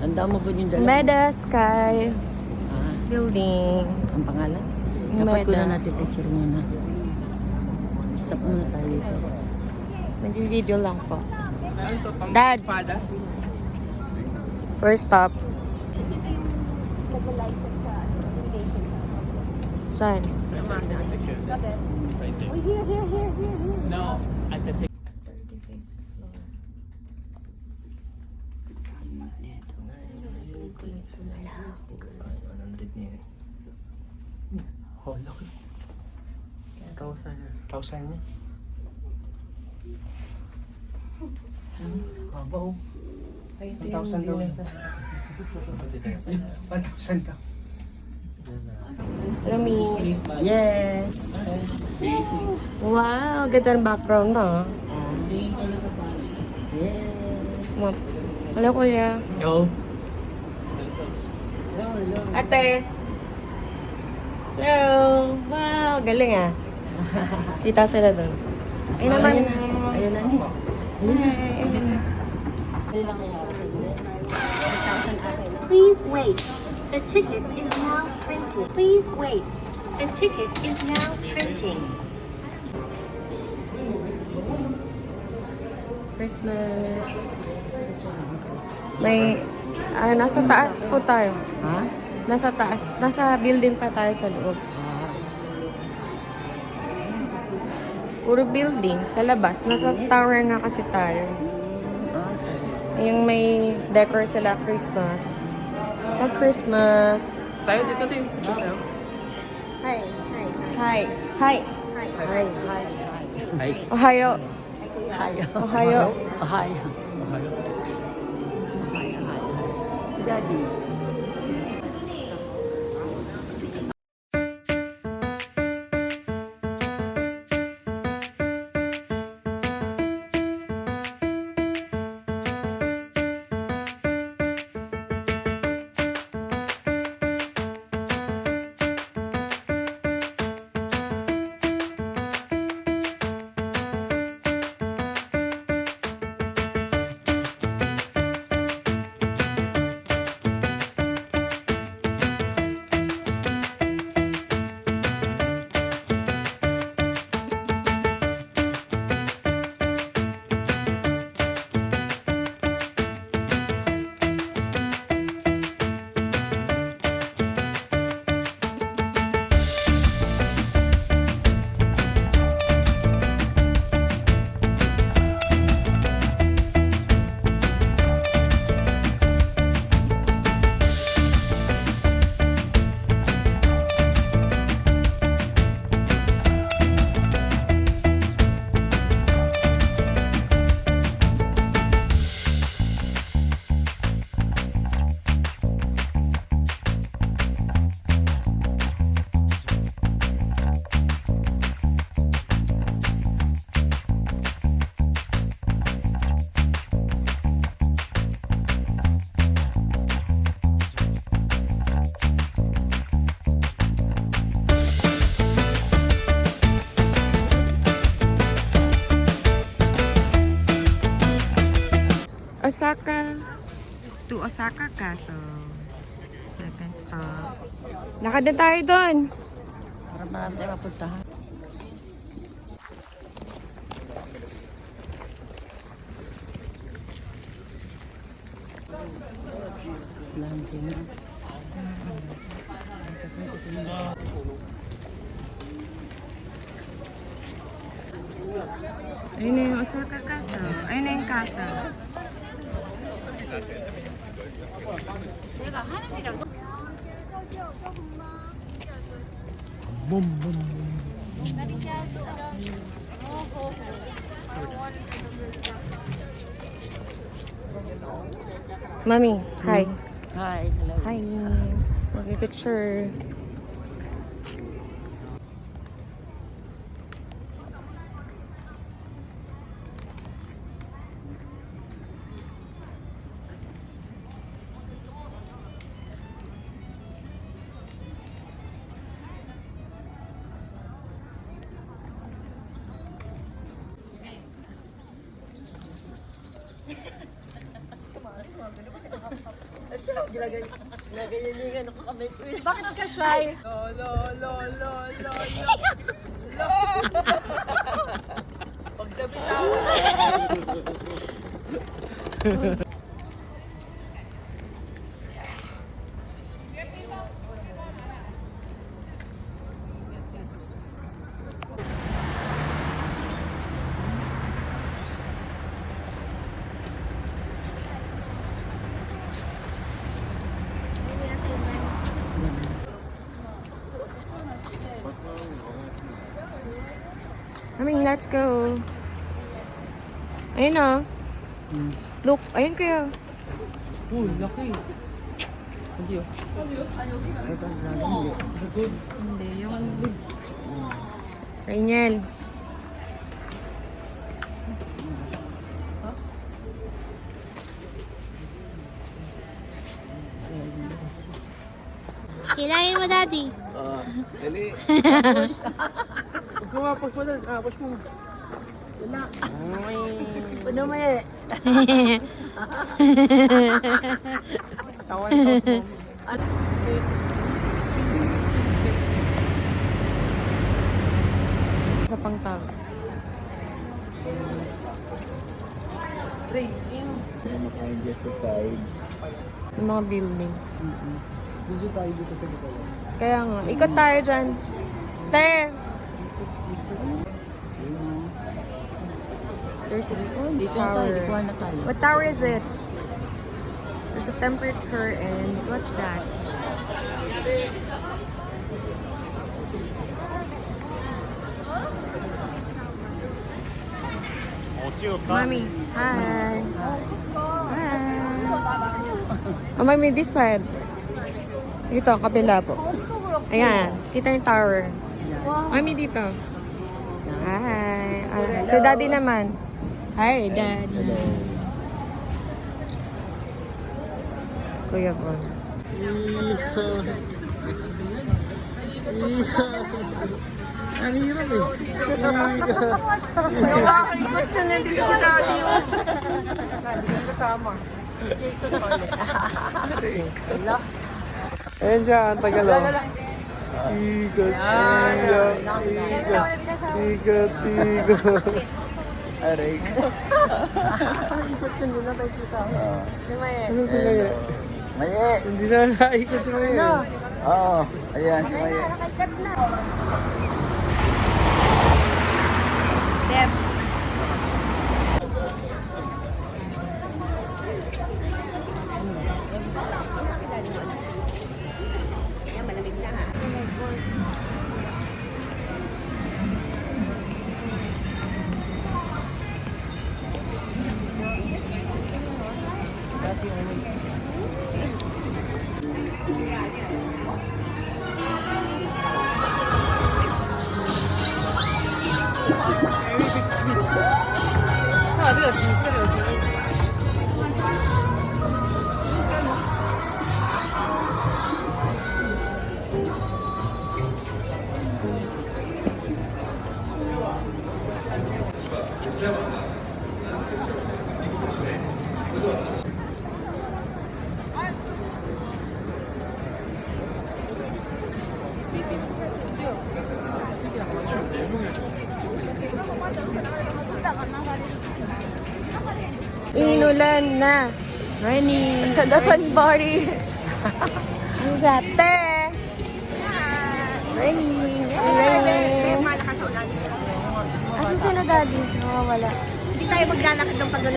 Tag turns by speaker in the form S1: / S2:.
S1: Tanda mo ba yung dalawa?
S2: Meda Sky Building.
S1: Ang pangalan? Dapat ko
S2: Meda.
S1: na natin picture muna. Stop muna tayo dito.
S2: Nag-video lang po. Dad! First stop. Saan?
S3: No, I said take. Oh, laki. 1,000 niya. Haba oh. 1,000 daw yun. 1,000 daw.
S2: Lami.
S1: Yes!
S2: Wow, ganda ng background na.
S1: Yes!
S2: Hello, kuya.
S3: Yo.
S2: Ate. Hello. Wow, galing ah. Kita sila doon. Ay naman.
S1: Ayun na niya.
S4: Please wait. The ticket is now printing. Please wait. The ticket is now printing.
S2: Christmas. May, nasa taas po tayo.
S1: Ha?
S2: Nasa taas. Nasa building pa tayo sa loob. Puro building. Sa labas. Nasa tower nga kasi tayo. Yung may decor sila Christmas. Oh, Christmas.
S3: Tayo dito din.
S2: Hi. Hi. Hi.
S1: Hi. Hi.
S2: Ohio.
S1: Ohio.
S2: Ohio.
S1: Ohio. Si Daddy.
S2: Osaka. To Osaka ka. So, second stop. Lakad na tayo doon.
S1: Para marami tayo mapuntahan. Lanting na.
S2: Ayun na yung Osaka Castle. Ayun na yung castle.
S1: Boom, boom, boom.
S2: Mami, hi.
S1: Hi, hello.
S2: Hi. Mag-picture.
S1: Nagayaningan ako kami.
S2: Bakit ka shy?
S1: Pagdabi tao.
S2: Mami, let's go. Ayun oh. Look, ayun kayo.
S3: Uy, laki. Hindi oh.
S2: Hindi, yung Rainiel.
S4: Hilahin mo, Daddy.
S3: Dali. Push mo nga, push mo doon. Push mo.
S1: Puno mo eh.
S3: Tawan, tawas mo.
S2: Sa pangtag.
S1: Ano kayo dyan sa side?
S2: Yung mga buildings.
S3: Video tayo dito sa dito.
S2: Kaya nga, ikot tayo dyan. Te! There's a tower.
S1: Ikuha na tayo.
S2: What tower is it? There's a temperature and what's that? Mommy, hi. Hi. Oh, mommy, this side. Dito, kabila po. Ayan, kita yung tower. Mommy, dito. Hi. Si daddy naman. Hi, daddy. Kuya Bon.
S3: Ang hirap eh.
S2: Nakakikot na nandito si daddy.
S3: Hindi ka kasama. Ayan siya, ang tagal oh. Ikat, ikat, Aray.
S2: Ikot na din na tayo kita. Si Maye.
S3: Ano si Maye?
S1: Maye!
S3: Hindi na naikot si Maye.
S2: No.
S1: Oo. Ayan, si Maye.
S2: Nakaikat na.
S4: Deb.
S2: Inulan na.
S4: Raining.
S2: Sa Dapan Bari. Ang sate. Raining. Raining. Asa sila daddy? Nawawala.
S4: Hindi tayo maglalakad ng pagano